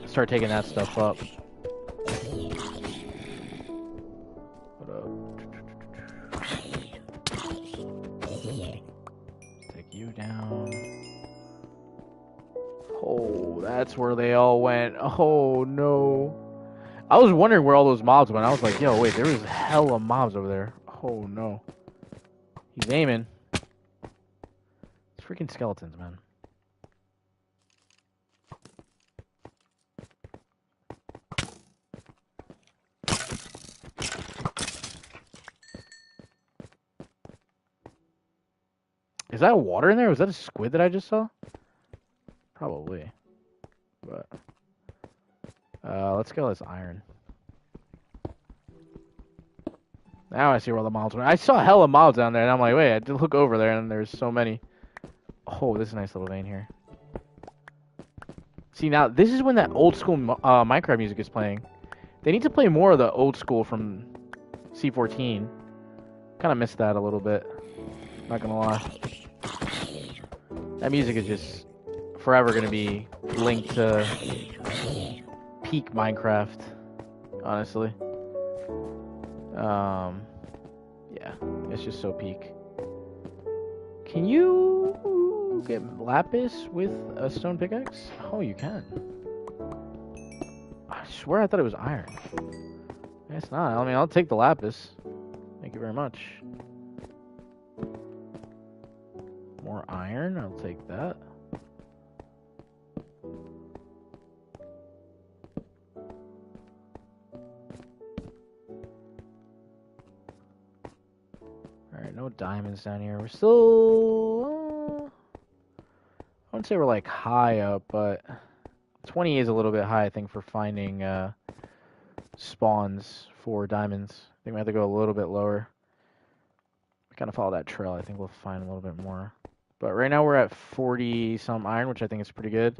start taking that stuff up. Take you down. Oh, that's where they all went. Oh, no. I was wondering where all those mobs went. I was like, yo, wait, there was hella mobs over there. Oh, no. He's aiming. It's freaking skeletons, man. Is that water in there? Was that a squid that I just saw? Probably. But let's get all this iron. Now I see where all the mobs went. I saw hella mobs down there, and I'm like, wait, I did look over there, and there's so many. Oh, this is a nice little vein here. See, now, this is when that old school Minecraft music is playing. They need to play more of the old school from C14. Kind of missed that a little bit. Not gonna lie. That music is just forever gonna be linked to peak Minecraft, honestly. Yeah, it's just so peak. Can you get lapis with a stone pickaxe? Oh, you can. I swear I thought it was iron. It's not. I mean, I'll take the lapis. Thank you very much. More iron? I'll take that. Alright, no diamonds down here. We're still... I wouldn't say we're like high up, but 20 is a little bit high, I think, for finding spawns for diamonds. I think we have to go a little bit lower. Kind of follow that trail. I think we'll find a little bit more. But right now we're at 40 some iron, which I think is pretty good.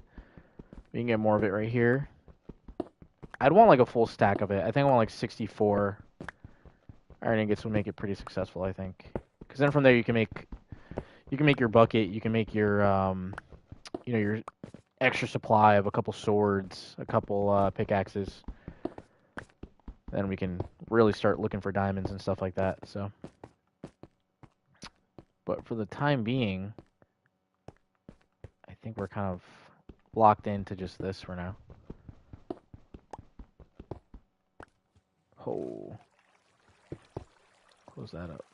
We can get more of it right here. I'd want like a full stack of it. I think I want like 64 iron ingots would make it pretty successful, I think. Because then from there you can make your bucket, you can make your your extra supply of a couple swords, a couple pickaxes. Then we can really start looking for diamonds and stuff like that. So, but for the time being, I think we're kind of locked into just this for now. Oh, close that up.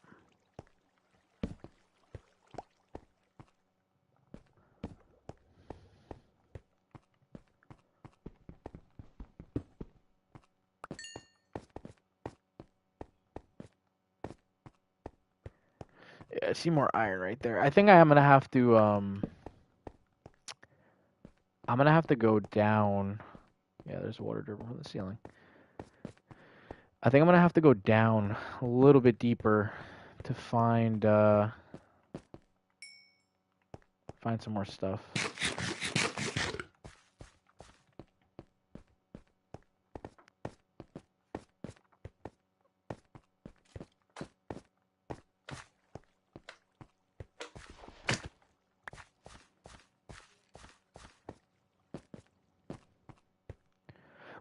Yeah, I see more iron right there. I think I'm gonna have to go down. Yeah, there's water dripping from the ceiling. I think I'm gonna have to go down a little bit deeper to find some more stuff.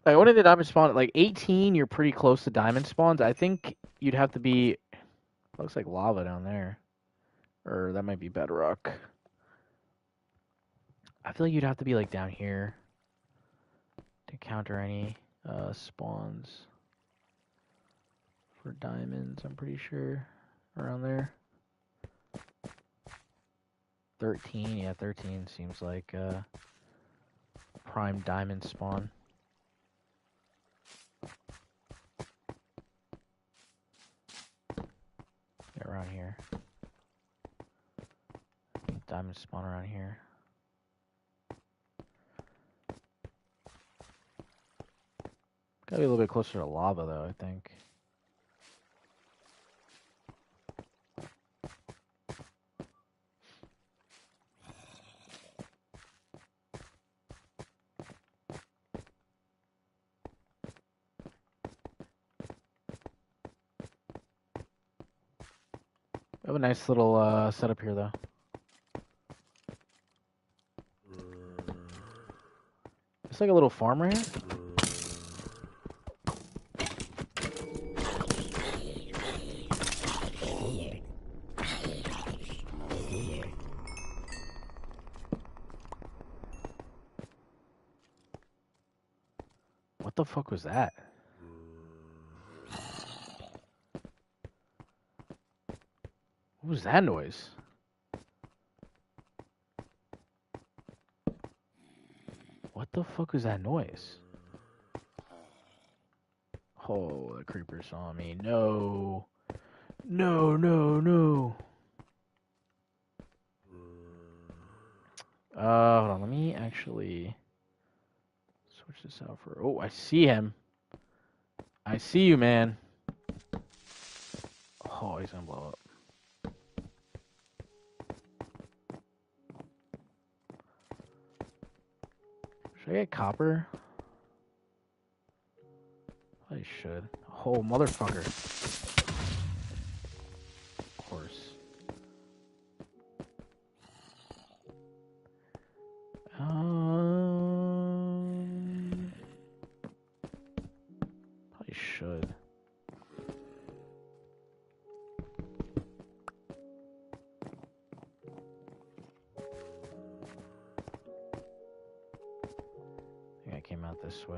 Like, when did the diamond spawn? Like 18, you're pretty close to diamond spawns. I think you'd have to be. Looks like lava down there, or that might be bedrock. I feel like you'd have to be like down here to counter any spawns for diamonds. I'm pretty sure around there. 13, yeah, 13 seems like prime diamond spawn. Yeah, around here. Diamond spawn around here. Gotta be a little bit closer to lava, though, I think. have a nice little setup here, though. It's like a little farm right here. What the fuck was that? What was that noise? What the fuck was that noise? Oh, the creeper saw me. No. No, no, no. Hold on. Let me actually switch this out for... Oh, I see him. I see you, man. Oh, he's gonna blow up. Should I get copper? I should. Oh, motherfucker. Of course. Probably should. I think I came out this way.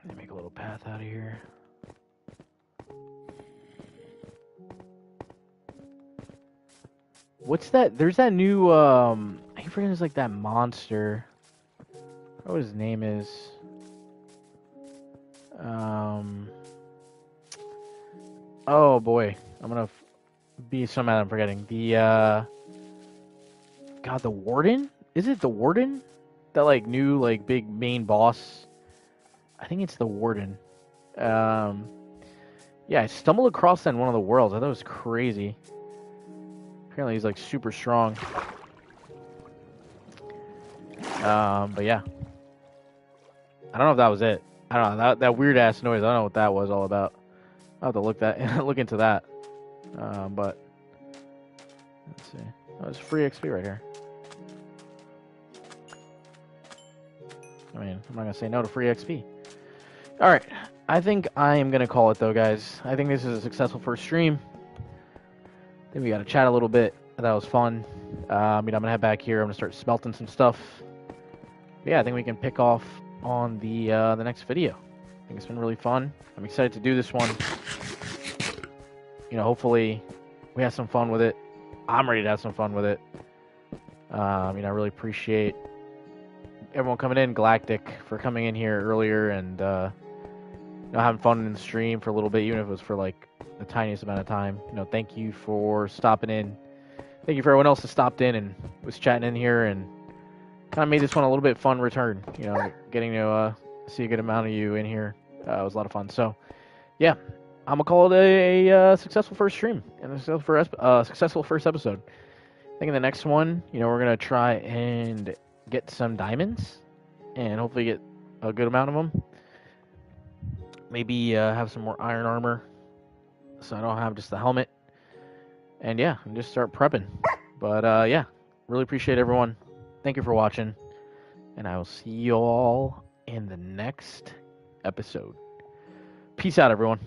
Let me make a little path out of here. What's that? There's that new, I forget, it's like that monster. I don't know what his name is. Oh boy. I'm gonna be so mad I'm forgetting. The, God, the Warden? Is it the Warden? That, like, new, like, big main boss? I think it's the Warden. Yeah, I stumbled across that in one of the worlds. I thought it was crazy. Apparently he's like super strong. But yeah. I don't know if that was it. I don't know. That weird ass noise, I don't know what that was all about. I'll have to look into that. But let's see. Oh, it's free XP right here. I mean, I'm not gonna say no to free XP. Alright. I think I am gonna call it though, guys. I think this is a successful first stream. Then we got to chat a little bit. That was fun. I'm gonna head back here. I'm gonna start smelting some stuff. But yeah, I think we can pick off on the next video. I think it's been really fun. I'm excited to do this one. You know, hopefully we have some fun with it. I'm ready to have some fun with it. I really appreciate everyone coming in. Galactic for coming in here earlier and having fun in the stream for a little bit, even if it was for like the tiniest amount of time. Thank you for stopping in. Thank you for everyone else that stopped in and was chatting in here and kind of made this one a little bit fun return. Getting to see a good amount of you in here was a lot of fun. So, yeah, I'm gonna call it a successful first stream and a successful first episode. I think in the next one, we're gonna try and get some diamonds and hopefully get a good amount of them. Maybe have some more iron armor, so I don't have just the helmet. And yeah, and just start prepping. But yeah, really appreciate everyone. Thank you for watching. And I will see you all in the next episode. Peace out, everyone.